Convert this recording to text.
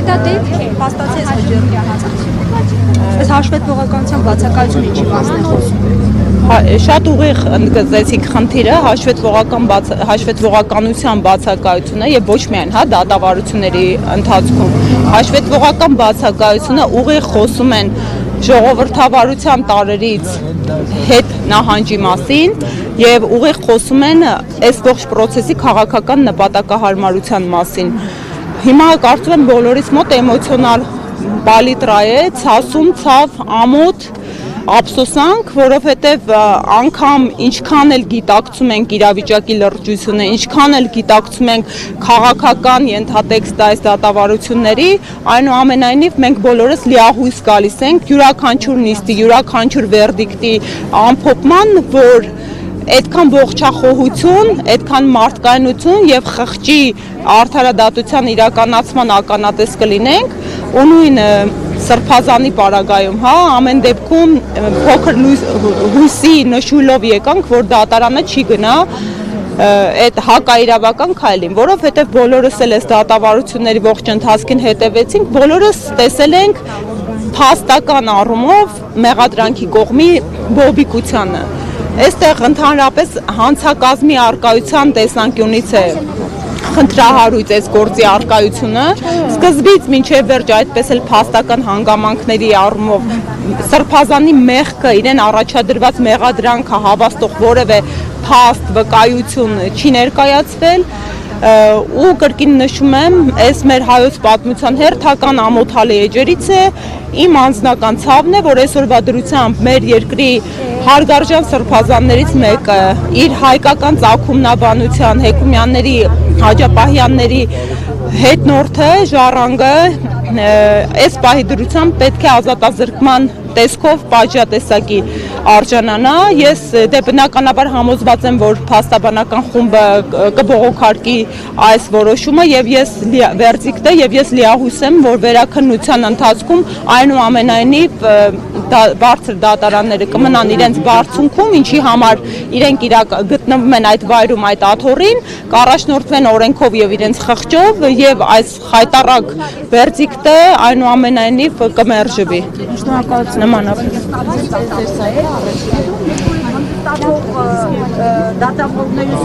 դա դեպք է, փաստացի այս վճիռի հանցանք։ Այս հաշվետվողականության բացակայությունը ինչի մասն է խոսում։ Շատ ուղիղ ընդգծեցիք խնդիրը, հաշվետվողականության բացակայությունը եւ ոչ միայն դատավարությունների ընթացքում հաշվետվողական բացակայությունը ուղիղ խոսում են ժողովրդավարության տարերից հետ նահանջի մասին եւ ուղիղ խոսում են այս ողջ process-ի քաղաքական նպատակահարմարության մասին։ Հիմա կարծում եմ բոլորիս մոտ էմոցիոնալ պալիտրա է, ցասում, ցավ, ամոթ, ափսոսանք, որովհետև անգամ ինչքան էլ գիտակցում ենք իրավիճակի լրջությունը, ինչքան էլ գիտակցում ենք քաղաքական ենթատեքստը այս դատավարությունների, այնուամենայնիվ մենք բոլորս լիահույս գալիս ենք յուրաքանչյուր նիստի, յուրաքանչյուր վերդիկտի ամփոփման, որ այդքան ողջախոհություն, այդքան մարդկայնություն եւ խղճի արդարադատության իրականացման ականատես կլինենք ու նույն սրբազանի պարագայում, ամեն դեպքում փոքր հույսի նշույլով եկանք, որ դատարանը չի գնա այդ հակաիրավական քայլին, որովհետև բոլորս էլ այս դատավարությունների ողջ ընթացքին հետևեցինք, բոլորս տեսել ենք փաստական առումով մեղադրանքի կողմի բոբիկությանը։ Այստեղ ընդհանրապես հանցակազմի առկայության տեսանկյունից է խնդրահարույց այս գործի առկայությունը, սկզբից մինչև վերջ այդպես էլ փաստական հանգամանքների առումով սրբազանի մեղքը, իրեն առաջադրված մեղադրանքը հավաստող որևէ փաստ, վկայություն չի ներկայացվել ու կրկին նշում եմ, այս մեր հայոց պատմության հերթական ամոթալի էջերից է, իմ անձնական ցավն է, որ այսօրվա դրությամբ մեր երկրի հարգարժան սրբազաններից մեկը իր հայկական ծագումնաբանության Հեկումյանների, Հաջապահյանների հետնորդը, ժառանգը այս պահի դրությամբ պետք է ազատազրկման տեսքով պատժատեսակի արժանանա։ Ես բնականաբար համոզված եմ, որ փաստաբանական խումբը կբողոքարկի այս որոշումը եւ ես վերդիկտը եւ ես լիահույս եմ, որ վերաքննության ընթացքում այնուամենայնիվ բարձր դատարանները կմնան իրենց բարձունքում, ինչի համար իրենք գտնվում են այդ վայրում, այդ աթոռին, կառաջնորդվեն օրենքով եւ իրենց խղճով եւ այս խայտառակ վերդիկտը այնուամենայնիվ կմերժվի։ Շնորհակալություն։ Նմանապես։ Դատավորների